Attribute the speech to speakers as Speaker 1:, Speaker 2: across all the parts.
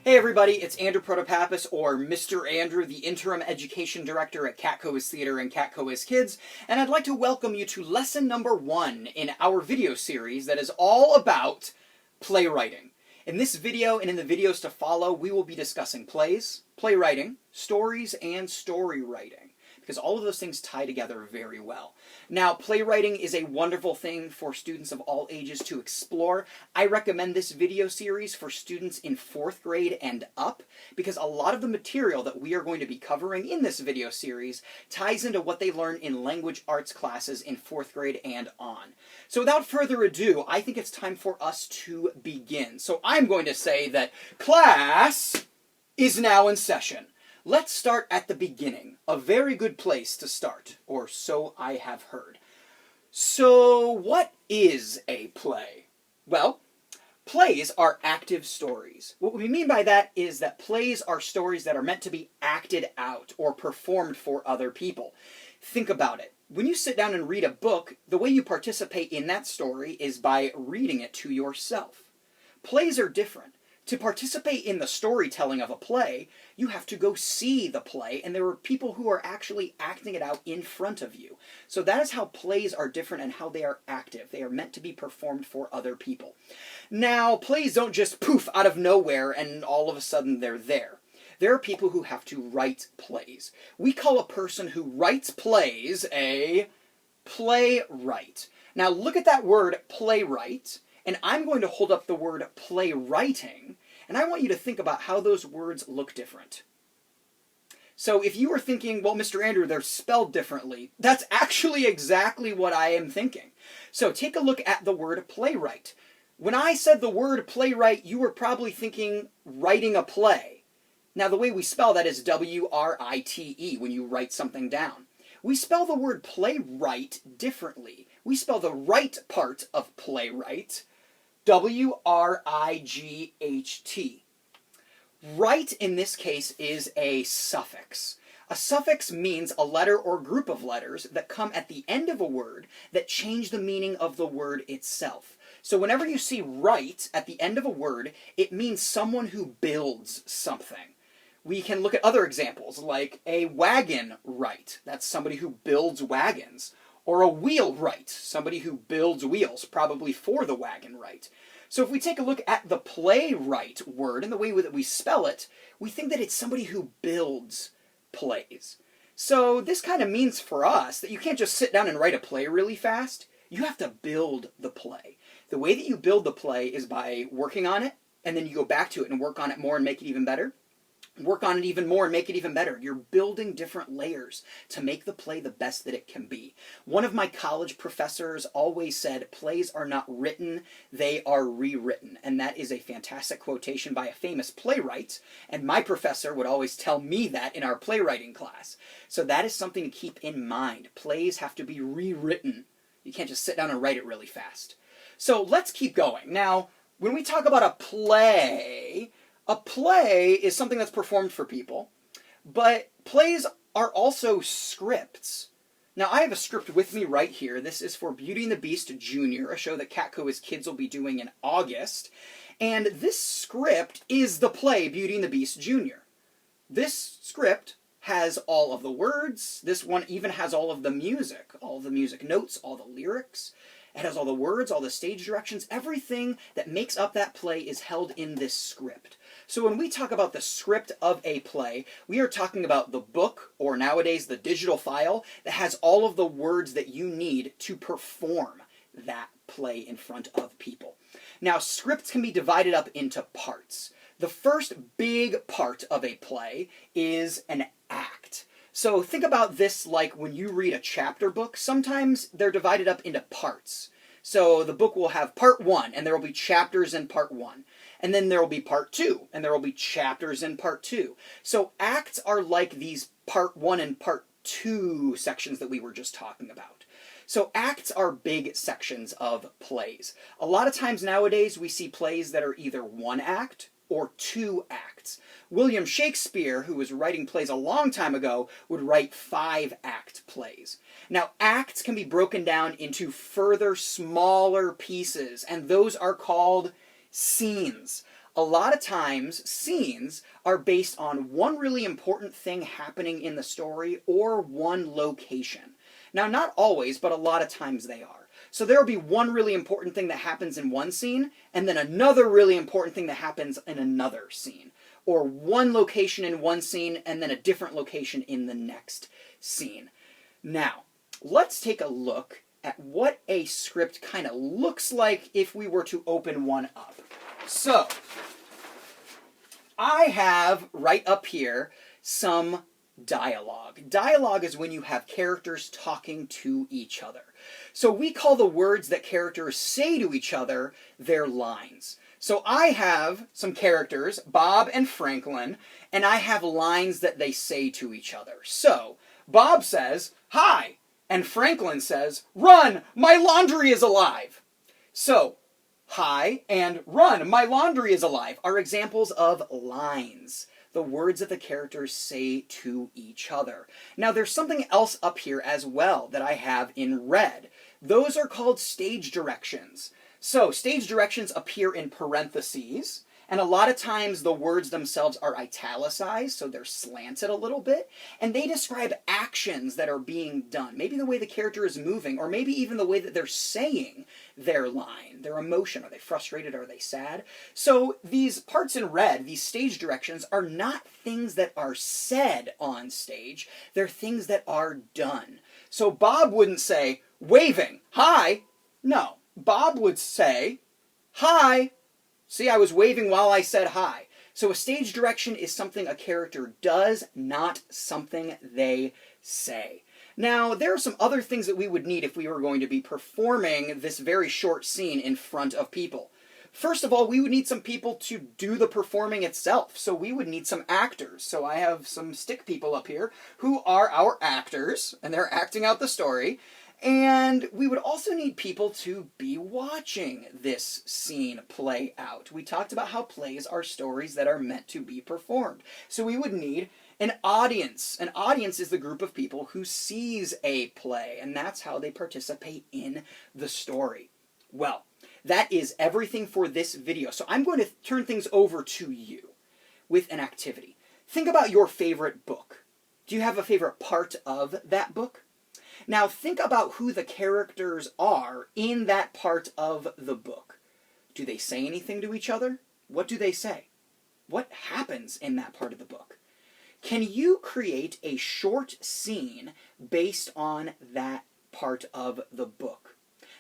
Speaker 1: Hey everybody, it's Andrew Protopappas, or Mr. Andrew, the Interim Education Director at Catco is Theater and Catco is Kids, and I'd like to welcome you to lesson number 1 in our video series that is all about playwriting. In this video and in the videos to follow, we will be discussing plays, playwriting, stories, and story writing, because all of those things tie together very well. Now, playwriting is a wonderful thing for students of all ages to explore. I recommend this video series for students in 4th grade and up, because a lot of the material that we are going to be covering in this video series ties into what they learn in language arts classes in 4th grade and on. So without further ado, I think it's time for us to begin. So I'm going to say that class is now in session. Let's start at the beginning. A very good place to start, or so I have heard. So, what is a play? Well, plays are active stories. What we mean by that is that plays are stories that are meant to be acted out or performed for other people. Think about it. When you sit down and read a book, the way you participate in that story is by reading it to yourself. Plays are different. To participate in the storytelling of a play, you have to go see the play, and there are people who are actually acting it out in front of you. So that is how plays are different and how they are active. They are meant to be performed for other people. Now, plays don't just poof out of nowhere and all of a sudden they're there. There are people who have to write plays. We call a person who writes plays a playwright. Now look at that word playwright, and I'm going to hold up the word playwriting, and I want you to think about how those words look different. So if you were thinking, well, Mr. Andrew, they're spelled differently, that's actually exactly what I am thinking. So take a look at the word playwright. When I said the word playwright, you were probably thinking writing a play. Now the way we spell that is W-R-I-T-E when you write something down. We spell the word playwright differently. We spell the right part of playwright W-R-I-G-H-T. Right in this case is a suffix. A suffix means a letter or group of letters that come at the end of a word that change the meaning of the word itself. So whenever you see right at the end of a word, it means someone who builds something. We can look at other examples, like a wagon right. That's somebody who builds wagons. Or a wheelwright, somebody who builds wheels, probably for the wagon right. So if we take a look at the playwright word and the way that we spell it, we think that it's somebody who builds plays. So this kind of means for us that you can't just sit down and write a play really fast. You have to build the play. The way that you build the play is by working on it, and then you go back to it and work on it more and make it even better. Work on it even more and make it even better. You're building different layers to make the play the best that it can be. One of my college professors always said, plays are not written, they are rewritten. And that is a fantastic quotation by a famous playwright, and my professor would always tell me that in our playwriting class. So that is something to keep in mind. Plays have to be rewritten. You can't just sit down and write it really fast. So let's keep going. Now, when we talk about a play is something that's performed for people, but plays are also scripts. Now, I have a script with me right here. This is for Beauty and the Beast Junior, a show that Catco is Kids will be doing in August. And this script is the play Beauty and the Beast Junior. This script has all of the words. This one even has all of the music notes, all the lyrics. It has all the words, all the stage directions. Everything that makes up that play is held in this script. So when we talk about the script of a play, we are talking about the book, or nowadays the digital file, that has all of the words that you need to perform that play in front of people. Now, scripts can be divided up into parts. The first big part of a play is an act. So think about this like when you read a chapter book. Sometimes they're divided up into parts. So the book will have part 1, and there will be chapters in part 1. And then there will be part 2, and there will be chapters in part 2. So acts are like these part 1 and part 2 sections that we were just talking about. So acts are big sections of plays. A lot of times nowadays we see plays that are either 1 act or 2 acts. William Shakespeare, who was writing plays a long time ago, would write 5-act plays. Now, acts can be broken down into further smaller pieces, and those are called scenes. A lot of times, scenes are based on one really important thing happening in the story or one location. Now, not always, but a lot of times they are. So there will be one really important thing that happens in one scene, and then another really important thing that happens in another scene. Or one location in one scene, and then a different location in the next scene. Now, let's take a look at what a script kind of looks like if we were to open one up. So, I have right up here some dialogue. Dialogue is when you have characters talking to each other. So we call the words that characters say to each other their lines. So I have some characters, Bob and Franklin, and I have lines that they say to each other. So Bob says, "Hi," and Franklin says, "Run, my laundry is alive." So, "Hi" and "Run, my laundry is alive" are examples of lines. The words that the characters say to each other. Now there's something else up here as well that I have in red. Those are called stage directions. So stage directions appear in parentheses, and a lot of times the words themselves are italicized, so they're slanted a little bit, and they describe actions that are being done. Maybe the way the character is moving, or maybe even the way that they're saying their line, their emotion. Are they frustrated? Are they sad? So these parts in red, these stage directions, are not things that are said on stage. They're things that are done. So Bob wouldn't say, "Waving, hi." No, Bob would say, "Hi." See, I was waving while I said hi. So a stage direction is something a character does, not something they say. Now, there are some other things that we would need if we were going to be performing this very short scene in front of people. First of all, we would need some people to do the performing itself. So we would need some actors. So I have some stick people up here who are our actors, and they're acting out the story. And we would also need people to be watching this scene play out. We talked about how plays are stories that are meant to be performed. So we would need an audience. An audience is the group of people who sees a play, and that's how they participate in the story. Well, that is everything for this video. So I'm going to turn things over to you with an activity. Think about your favorite book. Do you have a favorite part of that book? Now think about who the characters are in that part of the book. Do they say anything to each other? What do they say? What happens in that part of the book? Can you create a short scene based on that part of the book?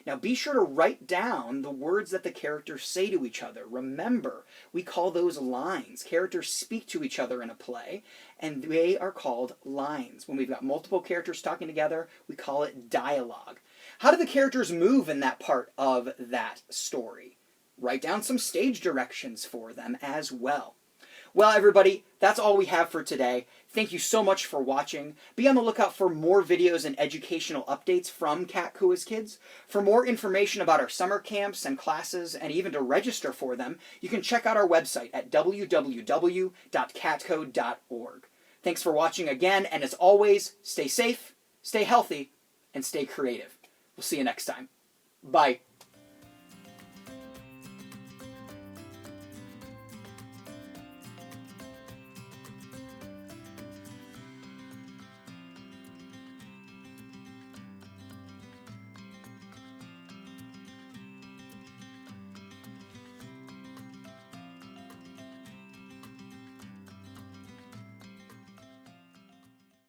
Speaker 1: Now be sure to write down the words that the characters say to each other. Remember, we call those lines. Characters speak to each other in a play, and they are called lines. When we've got multiple characters talking together, we call it dialogue. How do the characters move in that part of that story? Write down some stage directions for them as well. Well, everybody, that's all we have for today. Thank you so much for watching. Be on the lookout for more videos and educational updates from Catco's Kids. For more information about our summer camps and classes, and even to register for them, you can check out our website at www.catco.org. Thanks for watching again, and as always, stay safe, stay healthy, and stay creative. We'll see you next time. Bye.